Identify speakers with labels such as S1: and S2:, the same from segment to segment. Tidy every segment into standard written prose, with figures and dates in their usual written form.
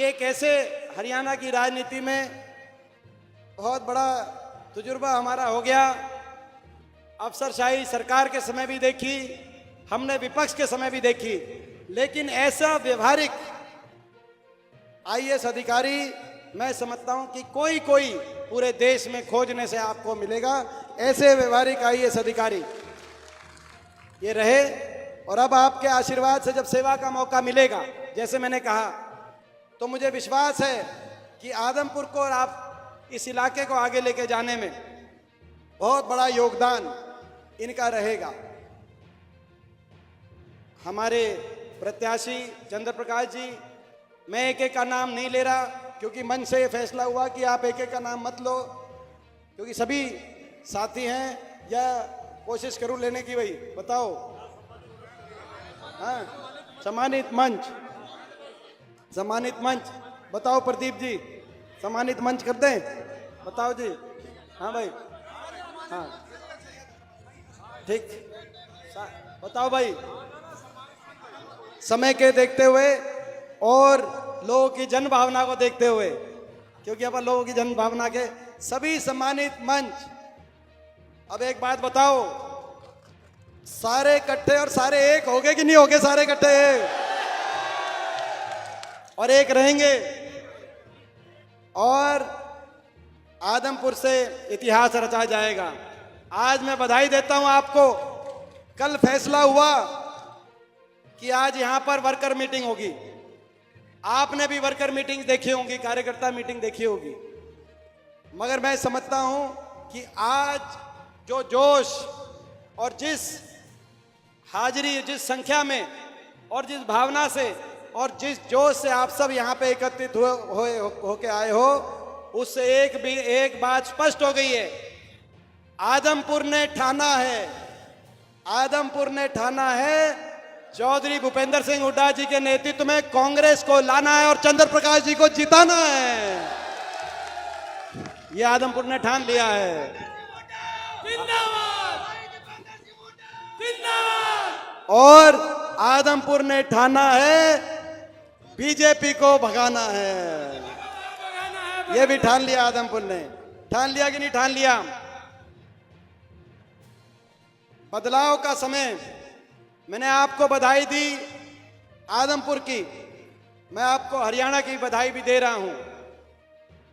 S1: एक ऐसे हरियाणा की राजनीति में बहुत बड़ा तजुर्बा हमारा हो गया। अफसरशाही सरकार के समय भी देखी, हमने विपक्ष के समय भी देखी, लेकिन ऐसा व्यवहारिक आईएएस अधिकारी मैं समझता हूं कि कोई पूरे देश में खोजने से आपको मिलेगा। ऐसे व्यवहारिक आईएएस अधिकारी ये रहे। और अब आपके आशीर्वाद से जब सेवा का मौका मिलेगा, जैसे मैंने कहा, तो मुझे विश्वास है कि आदमपुर को और आप इस इलाके को आगे लेके जाने में बहुत बड़ा योगदान इनका रहेगा। हमारे प्रत्याशी चंद्र प्रकाश जी, मैं एक एक का नाम नहीं ले रहा क्योंकि मंच से ये फैसला हुआ कि आप एक एक का नाम मत लो, क्योंकि सभी साथी हैं, या कोशिश करूं लेने की। भाई बताओ, हाँ, सम्मानित मंच बताओ। प्रदीप जी, सम्मानित मंच कर दें, बताओ जी। हाँ भाई, हाँ ठीक, बताओ भाई। समय के देखते हुए और लोगों की जन भावना को देखते हुए, क्योंकि अपन लोगों की जन भावना के सभी सम्मानित मंच, अब एक बात बताओ, सारे इकट्ठे और सारे एक हो गए कि नहीं हो गए? सारे इकट्ठे और एक रहेंगे, और आदमपुर से इतिहास रचा जाएगा। आज मैं बधाई देता हूं आपको। कल फैसला हुआ कि आज यहां पर वर्कर मीटिंग होगी। आपने भी वर्कर मीटिंग देखी होंगी, कार्यकर्ता मीटिंग देखी होगी, मगर मैं समझता हूं कि आज जो जोश और जिस हाजिरी, जिस संख्या में और जिस भावना से और जिस जोश से आप सब यहाँ पे एकत्रित होके आए हो, उससे एक बात स्पष्ट हो गई है। आदमपुर ने ठाना है चौधरी भूपेंद्र सिंह हुड्डा जी के नेतृत्व में कांग्रेस को लाना है और चंद्र प्रकाश जी को जिताना है। ये आदमपुर ने ठान लिया है। और आदमपुर ने ठाना है बीजेपी को भगाना है। ये भी ठान लिया आदमपुर ने। ठान लिया कि नहीं ठान लिया? बदलाव का समय, मैंने आपको बधाई दी आदमपुर की, मैं आपको हरियाणा की बधाई भी दे रहा हूं।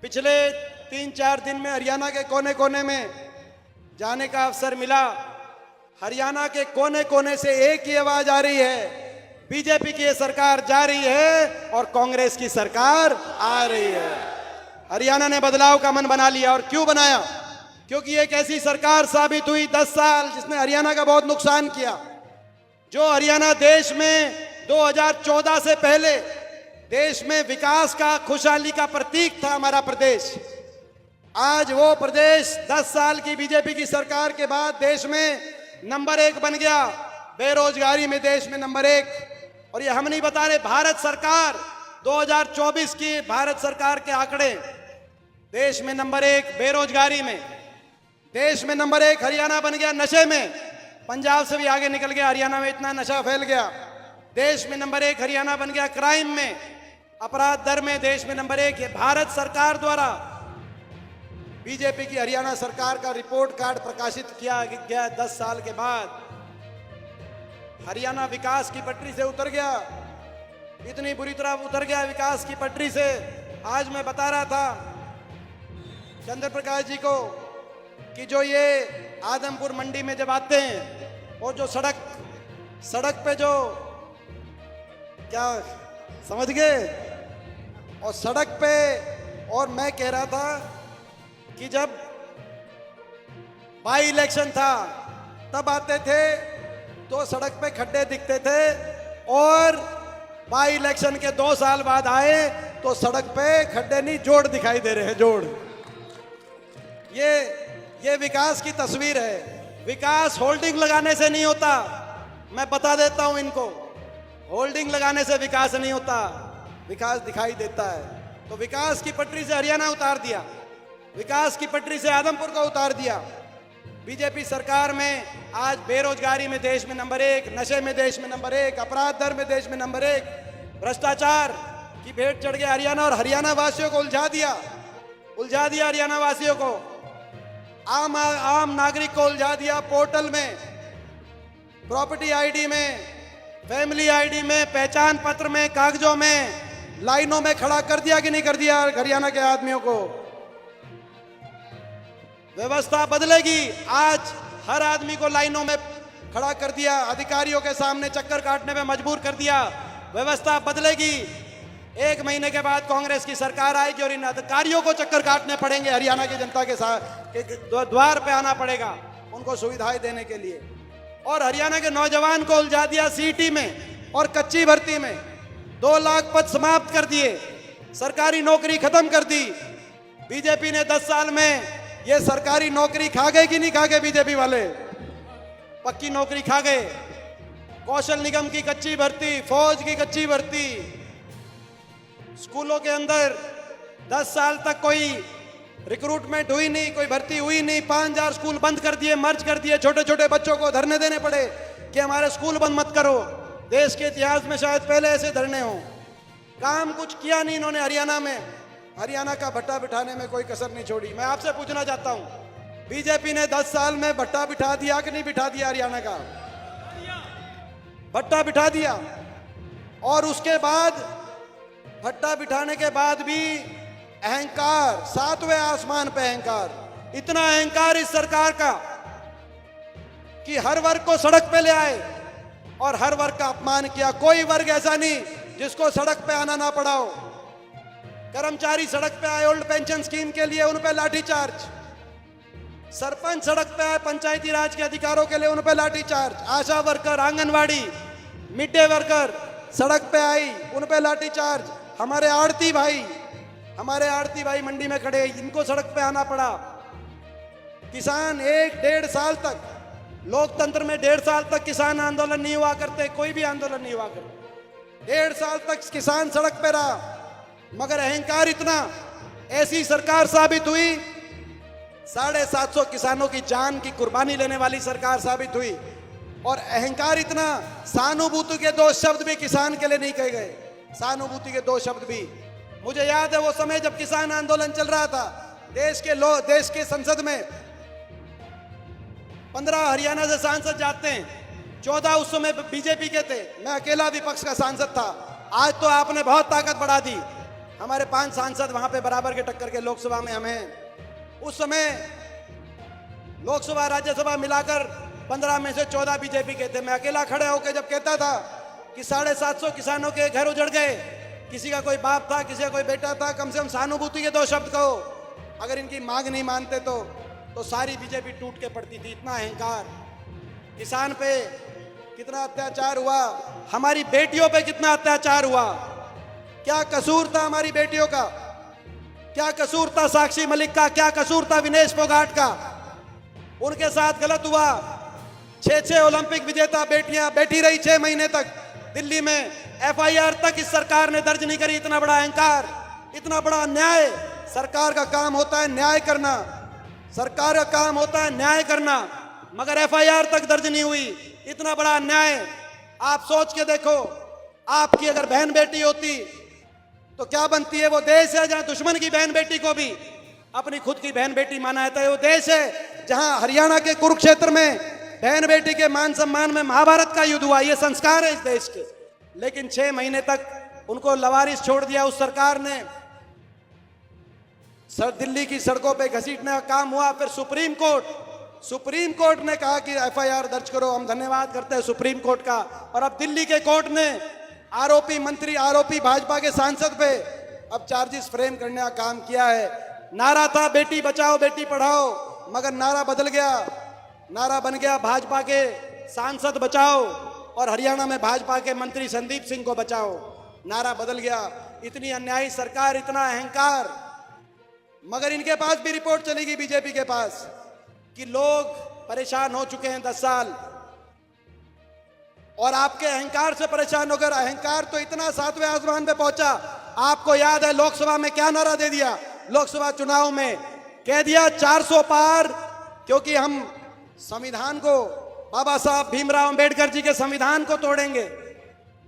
S1: पिछले 3-4 दिन में हरियाणा के कोने कोने में जाने का अवसर मिला। हरियाणा के कोने कोने से एक ही आवाज आ रही है, बीजेपी की सरकार जा रही है और कांग्रेस की सरकार आ रही है। हरियाणा ने बदलाव का मन बना लिया। और क्यों बनाया? क्योंकि एक ऐसी सरकार साबित हुई 10 साल, जिसने हरियाणा का बहुत नुकसान किया। जो हरियाणा देश में 2014 से पहले देश में विकास का, खुशहाली का प्रतीक था हमारा प्रदेश, आज वो प्रदेश 10 साल की बीजेपी की सरकार के बाद देश में नंबर 1 बन गया। बेरोजगारी में देश में नंबर 1। और ये हम नहीं बता रहे, भारत सरकार 2024 की भारत सरकार के आंकड़े, देश में नंबर 1 बेरोजगारी में, देश में नंबर 1 हरियाणा बन गया। नशे में पंजाब से भी आगे निकल गया, हरियाणा में इतना नशा फैल गया। देश में नंबर 1 हरियाणा बन गया। क्राइम में, अपराध दर में देश में नंबर 1 है। भारत सरकार द्वारा बीजेपी की हरियाणा सरकार का रिपोर्ट कार्ड प्रकाशित किया गया। 10 साल के बाद हरियाणा विकास की पटरी से उतर गया, इतनी बुरी तरह उतर गया विकास की पटरी से। आज मैं बता रहा था चंद्र प्रकाश जी को कि जो ये आदमपुर मंडी में जब आते हैं और जो सड़क पे जो, क्या समझ गए, और सड़क पे, और मैं कह रहा था कि जब बाई इलेक्शन था तब आते थे तो सड़क पे खड्डे दिखते थे, और बाई इलेक्शन के 2 साल बाद आए तो सड़क पे खड्डे नहीं, जोड़ दिखाई दे रहे हैं, जोड़। ये विकास की तस्वीर है। विकास होल्डिंग लगाने से नहीं होता, मैं बता देता हूं इनको। होल्डिंग लगाने से विकास नहीं होता, विकास दिखाई देता है। तो विकास की पटरी से हरियाणा उतार दिया, विकास की पटरी से आदमपुर को उतार दिया। बीजेपी सरकार में आज बेरोजगारी में देश में नंबर 1, नशे में देश में नंबर 1, अपराध दर में देश में नंबर 1, भ्रष्टाचार की भेंट चढ़ गया हरियाणा और हरियाणा वासियों को उलझा दिया हरियाणा वासियों को, आम नागरिक को उलझा दिया पोर्टल में, प्रॉपर्टी आईडी में, फैमिली आईडी में, पहचान पत्र में, कागजों में, लाइनों में खड़ा कर दिया कि नहीं कर दिया हरियाणा के आदमियों को। व्यवस्था बदलेगी। आज हर आदमी को लाइनों में खड़ा कर दिया, अधिकारियों के सामने चक्कर काटने में मजबूर कर दिया। व्यवस्था बदलेगी। 1 महीने के बाद कांग्रेस की सरकार आएगी और इन अधिकारियों को चक्कर काटने पड़ेंगे, हरियाणा की जनता के साथ द्वार पे आना पड़ेगा उनको सुविधाएं देने के लिए। और हरियाणा के नौजवान को उलझा दिया सीटी में और कच्ची भर्ती में। 2 लाख पद समाप्त कर दिए, सरकारी नौकरी खत्म कर दी। बीजेपी ने 10 साल में ये सरकारी नौकरी खा गए कि नहीं खा गए? बीजेपी वाले पक्की नौकरी खा गए। कौशल निगम की कच्ची भर्ती, फौज की कच्ची भर्ती, स्कूलों के अंदर 10 साल तक कोई रिक्रूटमेंट हुई नहीं, कोई भर्ती हुई नहीं। 5000 स्कूल बंद कर दिए, मर्ज कर दिए। छोटे छोटे बच्चों को धरने देने पड़े कि हमारे स्कूल बंद मत करो। देश के इतिहास में शायद पहले ऐसे धरने हों। काम कुछ किया नहीं इन्होंने हरियाणा में। हरियाणा का भट्टा बिठाने में कोई कसर नहीं छोड़ी। मैं आपसे पूछना चाहता हूं, बीजेपी ने 10 साल में भट्टा बिठा दिया कि नहीं बिठा दिया? हरियाणा का भट्टा बिठा दिया। और उसके बाद भट्टा बिठाने के बाद भी अहंकार, 7वें आसमान पे अहंकार। इतना अहंकार इस सरकार का कि हर वर्ग को सड़क पे ले आए और हर वर्ग का अपमान किया। कोई वर्ग ऐसा नहीं जिसको सड़क पे आना ना पड़ा हो। कर्मचारी सड़क पे आए ओल्ड पेंशन स्कीम के लिए, उन पे लाठीचार्ज। सरपंच सड़क पे आए पंचायती राज के अधिकारों के लिए, उन पे lathi charge. ASHA worker, anganwadi, mid day worker सड़क पे आई, उन पे लाठीचार्ज। हमारे आड़ती भाई मंडी में खड़े, इनको सड़क पे आना पड़ा। किसान 1-1.5 साल तक, लोकतंत्र में 1.5 साल तक किसान आंदोलन नहीं हुआ करते, कोई भी आंदोलन नहीं हुआ करता। 1.5 साल तक किसान सड़क पे रहा। मगर अहंकार इतना, ऐसी सरकार साबित हुई, 750 किसानों की जान की कुर्बानी लेने वाली सरकार साबित हुई। और अहंकार इतना, सहानुभूति के 2 शब्द भी किसान के लिए नहीं कहे गए। सहानुभूति के 2 शब्द भी। मुझे याद है वो समय जब किसान आंदोलन चल रहा था, देश के संसद में 15 हरियाणा से सांसद जाते हैं, 14 उस समय बीजेपी के थे। मैं अकेला विपक्ष का सांसद था। आज तो आपने बहुत ताकत बढ़ा दी। हमारे 5 सांसद वहां पे बराबर के टक्कर के लोकसभा में हमें। उस समय लोकसभा राज्यसभा मिलाकर 15 में से 14 बीजेपी के थे। मैं अकेला खड़े होकर जब कहता था कि 750 किसानों के घर उजड़ गए, किसी का कोई बाप था, किसी का कोई बेटा था, कम से कम सहानुभूति के 2 शब्द कहो। अगर इनकी मांग नहीं मानते तो सारी बीजेपी टूट के पड़ती थी। इतना अहंकार। किसान पे कितना अत्याचार हुआ, हमारी बेटियों पे कितना अत्याचार हुआ। क्या कसूर था हमारी बेटियों का? क्या कसूर था साक्षी मलिक का? क्या कसूर था विनेश फोगाट का? उनके साथ गलत हुआ। 6 ओलंपिक विजेता बेटियां बैठी रही 6 महीने तक दिल्ली में। FIR तक इस सरकार ने दर्ज नहीं करी। इतना बड़ा अहंकार, इतना बड़ा अन्याय। सरकार का काम होता है न्याय करना, सरकार का काम होता है न्याय करना, मगर FIR तक दर्ज नहीं हुई। इतना बड़ा अन्याय। आप सोच के देखो, आपकी अगर बहन बेटी होती तो क्या बनती है? वो देश है जहां दुश्मन की बहन बेटी को भी अपनी खुद की बहन बेटी माना जाता है। वो देश है जहां हरियाणा के कुरुक्षेत्र में बहन बेटी के मान सम्मान में महाभारत का युद्ध हुआ। ये संस्कार है इस देश के। लेकिन 6 महीने तक उनको लवारिस छोड़ दिया उस सरकार ने। दिल्ली की सड़कों पे घसीटने का काम हुआ। फिर सुप्रीम कोर्ट ने कहा कि FIR दर्ज करो। हम धन्यवाद करते हैं सुप्रीम कोर्ट का। और अब दिल्ली के कोर्ट ने आरोपी मंत्री, आरोपी भाजपा के सांसद पे अब चार्जेस फ्रेम करने का काम किया है। नारा था बेटी बचाओ बेटी पढ़ाओ, मगर नारा बदल गया। नारा बन गया भाजपा के सांसद बचाओ और हरियाणा में भाजपा के मंत्री संदीप सिंह को बचाओ। नारा बदल गया। इतनी अन्यायी सरकार, इतना अहंकार। मगर इनके पास भी रिपोर्ट चलेगी, बीजेपी के पास, कि लोग परेशान हो चुके हैं 10 साल और आपके अहंकार से परेशान होकर। अहंकार तो इतना 7वें आसमान पे पहुंचा। आपको याद है लोकसभा में क्या नारा दे दिया? लोकसभा चुनाव में कह दिया 400 पार, क्योंकि हम संविधान को, बाबा साहब भीमराव अंबेडकर जी के संविधान को तोड़ेंगे।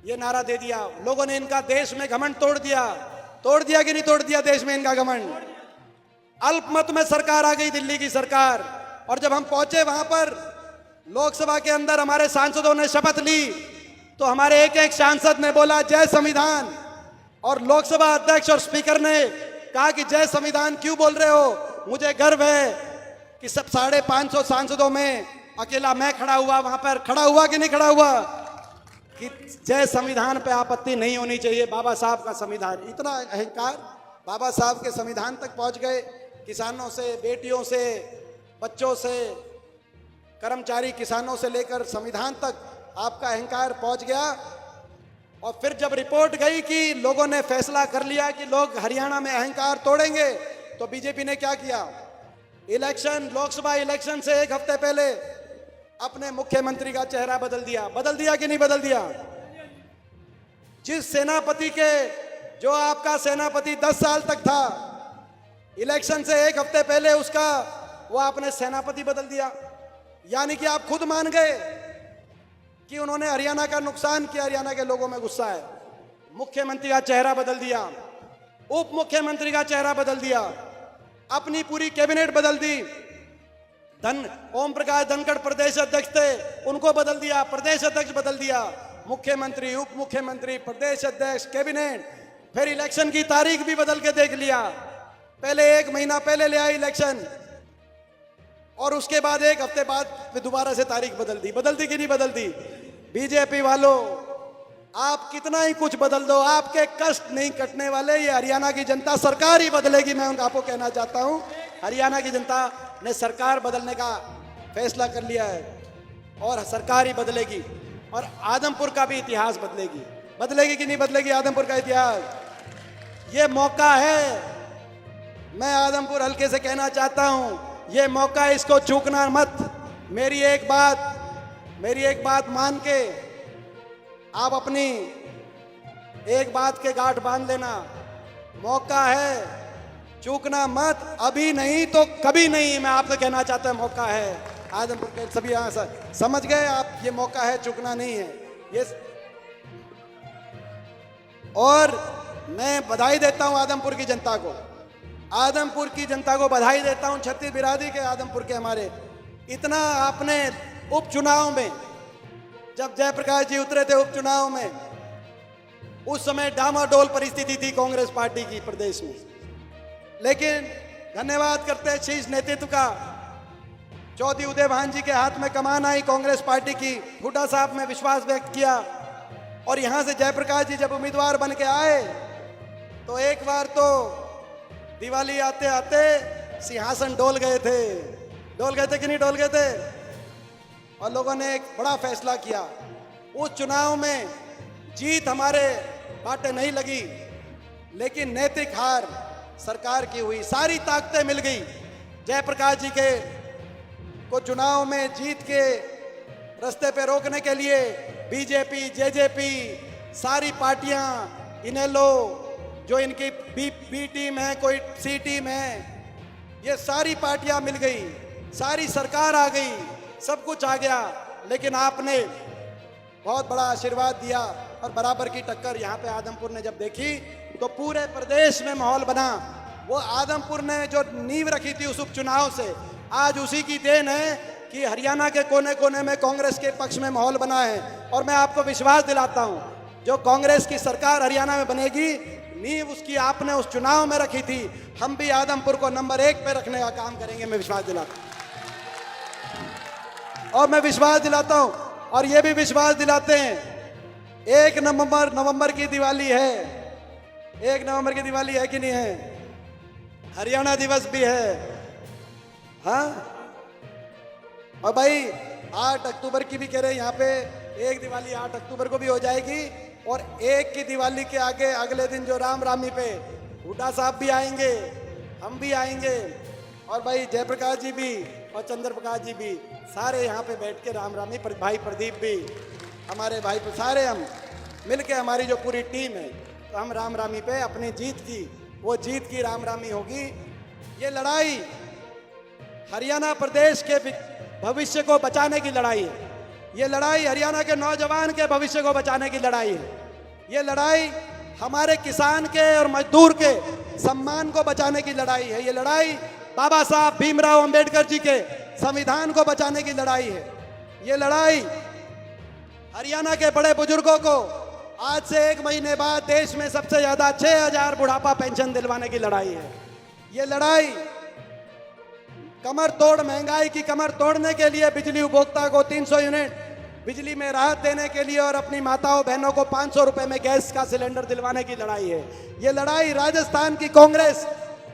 S1: ये नारा दे दिया। लोगों ने इनका देश में घमंड तोड़ दिया कि नहीं तोड़ दिया देश में इनका घमंड। अल्पमत में सरकार आ गई, दिल्ली की सरकार। और जब हम पहुंचे वहां पर, लोकसभा के अंदर हमारे सांसदों ने शपथ ली, तो हमारे एक एक सांसद ने बोला जय संविधान, और लोकसभा अध्यक्ष और स्पीकर ने कहा कि जय संविधान क्यों बोल रहे हो। मुझे गर्व है कि सब 550 सांसदों में अकेला मैं खड़ा हुआ, वहां पर खड़ा हुआ कि नहीं खड़ा हुआ, कि जय संविधान पे आपत्ति नहीं होनी चाहिए, बाबा साहब का संविधान। इतना अहंकार, बाबा साहब के संविधान तक पहुंच गए। किसानों से, बेटियों से, बच्चों से, कर्मचारी किसानों से लेकर संविधान तक आपका अहंकार पहुंच गया। और फिर जब रिपोर्ट गई कि लोगों ने फैसला कर लिया कि लोग हरियाणा में अहंकार तोड़ेंगे, तो बीजेपी ने क्या किया, इलेक्शन, लोकसभा इलेक्शन से एक हफ्ते पहले अपने मुख्यमंत्री का चेहरा बदल दिया कि नहीं बदल दिया। जिस सेनापति के, जो आपका सेनापति 10 साल तक था, इलेक्शन से एक हफ्ते पहले उसका, वो आपने सेनापति बदल दिया। यानी कि आप खुद मान गए कि उन्होंने हरियाणा का नुकसान किया, हरियाणा के लोगों में गुस्सा है। मुख्यमंत्री का चेहरा बदल दिया, उप मुख्यमंत्री का चेहरा बदल दिया, अपनी पूरी कैबिनेट बदल दी। ओम प्रकाश धनखड़ प्रदेश अध्यक्ष थे, उनको बदल दिया, प्रदेश अध्यक्ष बदल दिया, मुख्यमंत्री, उप मुख्यमंत्री, प्रदेश अध्यक्ष, कैबिनेट। फिर इलेक्शन की तारीख भी बदल के देख लिया। पहले 1 महीना पहले ले आए इलेक्शन, और उसके बाद 1 हफ्ते बाद फिर दोबारा से तारीख बदल दी कि नहीं बदल दी। बीजेपी वालों, आप कितना ही कुछ बदल दो, आपके कष्ट नहीं कटने वाले। ये हरियाणा की जनता, सरकार ही बदलेगी। मैं आपको कहना चाहता हूं, हरियाणा की जनता ने सरकार बदलने का फैसला कर लिया है, और सरकार ही बदलेगी, और आदमपुर का भी इतिहास बदलेगी कि नहीं बदलेगी आदमपुर का इतिहास। ये मौका है, मैं आदमपुर हल्के से कहना चाहता हूं, ये मौका, इसको चूकना मत। मेरी एक बात मान के आप अपनी एक बात के गांठ बांध लेना। मौका है, चूकना मत, अभी नहीं तो कभी नहीं। मैं आपसे कहना चाहता हूं, मौका है। आदमपुर के सभी यहां समझ गए आप, ये मौका है, चूकना नहीं है ये। और मैं बधाई देता हूं आदमपुर की जनता को, आदमपुर की जनता को बधाई देता हूं, छत्तीस बिरादरी के, आदमपुर के हमारे। इतना आपने उपचुनाव में, जब जयप्रकाश जी उतरे थे उपचुनाव में, उस समय डामाडोल परिस्थिति थी कांग्रेस पार्टी की प्रदेश में। लेकिन धन्यवाद करते हैं शीर्ष नेतृत्व का, चौधरी उदय भान जी के हाथ में कमान आई कांग्रेस पार्टी की। हुड्डा साहब ने विश्वास व्यक्त किया, और यहां से जयप्रकाश जी जब उम्मीदवार बन के आए, तो एक बार तो दिवाली आते आते सिंहासन डोल गए थे कि नहीं डोल गए थे। और लोगों ने एक बड़ा फैसला किया। उस चुनाव में जीत हमारे बाटे नहीं लगी, लेकिन नैतिक हार सरकार की हुई। सारी ताकतें मिल गई जयप्रकाश जी के को चुनाव में जीत के रास्ते पे रोकने के लिए। बीजेपी, जेजेपी, सारी पार्टियां, इनेलो, जो इनकी बी टीम है, कोई सी टीम है, ये सारी पार्टियां मिल गई, सारी सरकार आ गई, सब कुछ आ गया। लेकिन आपने बहुत बड़ा आशीर्वाद दिया, और बराबर की टक्कर यहाँ पे आदमपुर ने जब देखी, तो पूरे प्रदेश में माहौल बना। वो आदमपुर ने जो नींव रखी थी उस उपचुनाव से, आज उसी की देन है कि हरियाणा के कोने कोने में कांग्रेस के पक्ष में माहौल बना है। और मैं आपको विश्वास दिलाता हूँ, जो कांग्रेस की सरकार हरियाणा में बनेगी, नींव उसकी आपने उस चुनाव में रखी थी। हम भी आदमपुर को नंबर 1 पे रखने का काम करेंगे, मैं विश्वास दिलाता हूं। और मैं विश्वास दिलाता हूं, और ये भी विश्वास दिलाते हैं, 1 नवंबर की दिवाली है। 1 नवंबर की दिवाली है कि नहीं है? हरियाणा दिवस भी है, हाँ। और भाई 8 अक्टूबर की भी कह रहे हैं यहाँ पे, एक दिवाली 8 अक्टूबर को भी हो जाएगी। और 1 की दिवाली के आगे अगले दिन जो रामरामी पे हुड्डा साहब भी आएंगे, हम भी आएंगे, और भाई जयप्रकाश जी भी और चंद्र प्रकाश जी भी, सारे यहाँ पे बैठ के रामरामी, भाई प्रदीप भी, हमारे भाई, सारे हम मिलके, हमारी जो पूरी टीम है, तो हम रामरामी पे अपनी जीत की, वो जीत की रामरामी होगी। ये लड़ाई हरियाणा प्रदेश के भविष्य को बचाने की लड़ाई है। ये लड़ाई हरियाणा के नौजवान के भविष्य को बचाने की लड़ाई है। ये लड़ाई हमारे किसान के और मजदूर के सम्मान को बचाने की लड़ाई है। ये लड़ाई बाबा साहब भीमराव अंबेडकर जी के संविधान को बचाने की लड़ाई है। ये लड़ाई हरियाणा के बड़े बुजुर्गों को आज से 1 महीने बाद देश में सबसे ज्यादा 6000 बुढ़ापा पेंशन दिलवाने की लड़ाई है। ये लड़ाई कमर तोड़ महंगाई की कमर तोड़ने के लिए बिजली उपभोक्ता को 300 यूनिट बिजली में राहत देने के लिए और अपनी माताओं बहनों को 500 रुपए में गैस का सिलेंडर दिलवाने की लड़ाई है। ये लड़ाई राजस्थान की कांग्रेस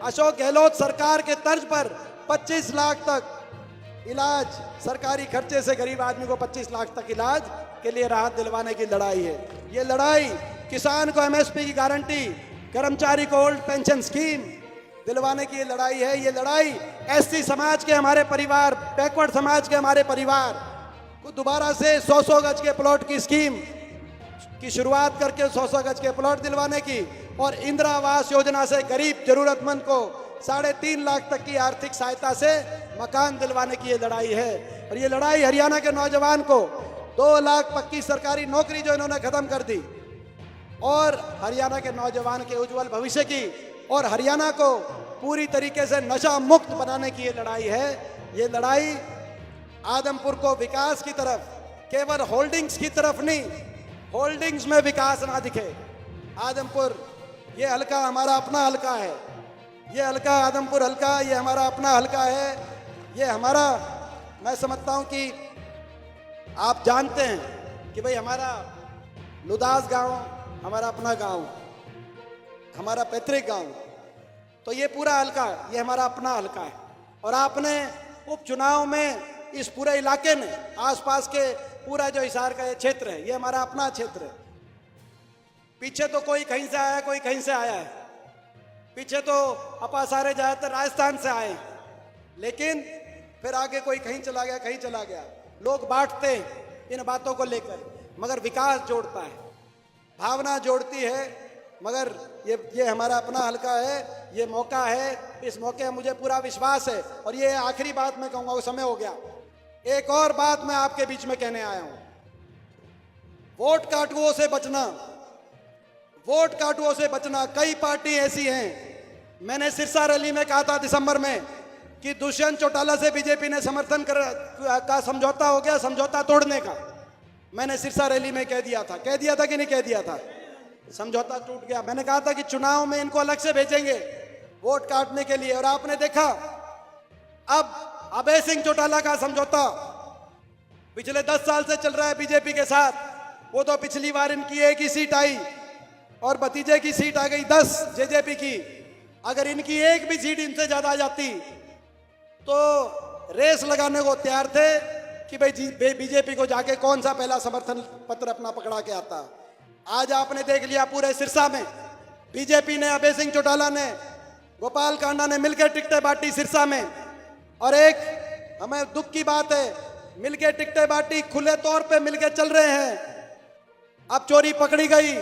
S1: अशोक गहलोत सरकार के तर्ज पर 25 लाख तक इलाज सरकारी खर्चे से गरीब आदमी को 25 लाख तक इलाज के लिए राहत दिलवाने की लड़ाई है। ये लड़ाई किसान को एमएसपी की गारंटी, कर्मचारी को ओल्ड पेंशन स्कीम दिलवाने की लड़ाई है। ये लड़ाई एससी समाज के हमारे परिवार, बैकवर्ड समाज के हमारे परिवार को दोबारा से 100 गज के प्लॉट की स्कीम की शुरुआत करके 100 गज के प्लॉट दिलवाने की और इंदिरा आवास योजना से गरीब जरूरतमंद को 3.5 लाख तक की आर्थिक सहायता से मकान दिलवाने की ये लड़ाई है। और ये लड़ाई हरियाणा के नौजवान को 2 लाख पक्की सरकारी नौकरी जो इन्होंने खत्म कर दी और हरियाणा के नौजवान के उज्जवल भविष्य की और हरियाणा को पूरी तरीके से नशा मुक्त बनाने की ये लड़ाई है। ये लड़ाई आदमपुर को विकास की तरफ, केवल होल्डिंग्स की तरफ नहीं, होल्डिंग्स में विकास ना दिखे। आदमपुर ये हल्का हमारा अपना हल्का है। ये हल्का आदमपुर हल्का ये हमारा अपना हल्का है। ये हमारा, मैं समझता हूं कि आप जानते हैं कि भाई हमारा लुदास गांव हमारा अपना गांव, हमारा पैतृक गांव, तो ये पूरा हल्का ये हमारा अपना हल्का है। और आपने उपचुनाव में इस पूरे इलाके में आसपास के पूरा जो हिसार का ये क्षेत्र है ये हमारा अपना क्षेत्र है। पीछे तो कोई कहीं से आया, कोई कहीं से आया है। पीछे तो अपा सारे ज्यादातर राजस्थान से आए, लेकिन फिर आगे कोई कहीं चला गया, कहीं चला गया। लोग बांटते हैं इन बातों को लेकर, मगर विकास जोड़ता है, भावना जोड़ती है। मगर ये हमारा अपना हल्का है, ये मौका है, इस मौके में मुझे पूरा विश्वास है। और ये आखिरी बात मैं कहूंगा, वो समय हो गया। एक और बात मैं आपके बीच में कहने आया हूं, वोट काटुओं से बचना, वोट काटुओं से बचना। कई पार्टी ऐसी हैं, मैंने सिरसा रैली में कहा था दिसंबर में कि दुष्यंत चौटाला से बीजेपी ने समर्थन का समझौता हो गया, समझौता तोड़ने का। मैंने सिरसा रैली में कह दिया था कि नहीं कह दिया था? समझौता टूट गया। मैंने कहा था कि चुनाव में इनको अलग से भेजेंगे वोट काटने के लिए, और आपने देखा अब अभय सिंह चौटाला का समझौता पिछले 10 साल से चल रहा है बीजेपी के साथ। वो तो पिछली बार इनकी 1 ही सीट आई और भतीजे की सीट आ गई 10 जेजेपी की। अगर इनकी 1 भी सीट इनसे ज्यादा आ जाती तो रेस लगाने को तैयार थे कि भाई बीजेपी को जाके कौन सा पहला समर्थन पत्र अपना पकड़ा के आता। आज आपने देख लिया पूरे सिरसा में बीजेपी ने, अभय सिंह चौटाला ने, गोपाल कांडा ने मिलकर टिकटें बांटी सिरसा में। और एक हमें दुख की बात है, मिलकर टिकटें बांटी, खुले तौर पे मिलकर चल रहे हैं। अब चोरी पकड़ी गई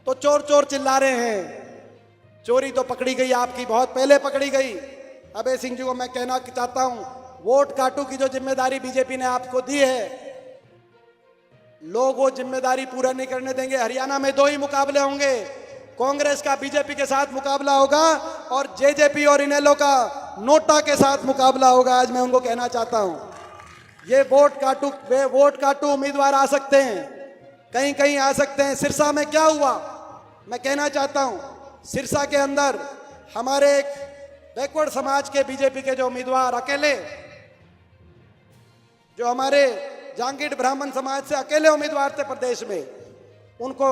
S1: तो चोर चोर चिल्ला रहे हैं। चोरी तो पकड़ी गई आपकी, बहुत पहले पकड़ी गई। अभय सिंह जी को मैं कहना चाहता हूं, वोट काटू की जो जिम्मेदारी बीजेपी ने आपको दी है, लोग वो जिम्मेदारी पूरा नहीं करने देंगे। हरियाणा में 2 ही मुकाबले होंगे, कांग्रेस का बीजेपी के साथ मुकाबला होगा और जेजेपी और इनेलो का नोटा के साथ मुकाबला होगा। आज मैं उनको कहना चाहता हूं, ये वोट काटू उम्मीदवार आ सकते हैं, कहीं कहीं आ सकते हैं। सिरसा में क्या हुआ मैं कहना चाहता हूं, सिरसा के अंदर हमारे एक बैकवर्ड समाज के बीजेपी के जो उम्मीदवार अकेले, जो हमारे जांगीड़ ब्राह्मण समाज से अकेले उम्मीदवार थे प्रदेश में, उनको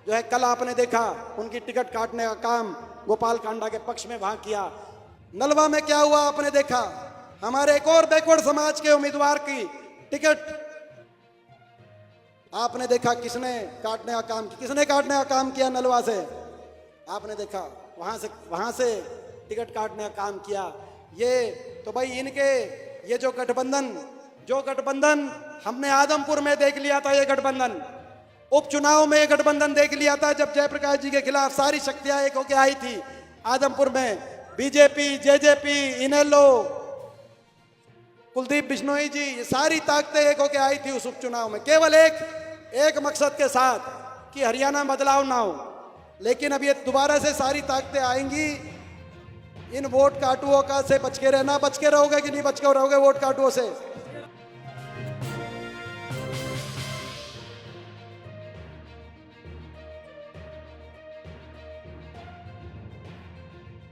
S1: जो है कल आपने देखा उनकी टिकट काटने का काम गोपाल कांडा के पक्ष में वहां किया। नलवा में क्या हुआ आपने देखा, हमारे एक और बैकवर्ड समाज के उम्मीदवार की टिकट आपने देखा किसने काटने का काम किया नलवा से, आपने देखा वहां से टिकट काटने का काम किया। ये तो भाई इनके ये जो गठबंधन हमने आदमपुर में देख लिया था, ये गठबंधन उपचुनाव में ये गठबंधन देख लिया था जब जयप्रकाश जी के खिलाफ सारी शक्तियां एक होकर आई थी आदमपुर में। बीजेपी, जेजेपी, इनेलो कुलदीप बिश्नोई जी, ये सारी ताकतें एक होके आई थी उस उपचुनाव में, केवल एक मकसद के साथ कि हरियाणा में बदलाव ना हो। लेकिन अब ये दोबारा से सारी ताकतें आएंगी, इन वोट काटुओं का से बच के रहना। बच के रहोगे कि नहीं बच के रहोगे वोट काटुओं से?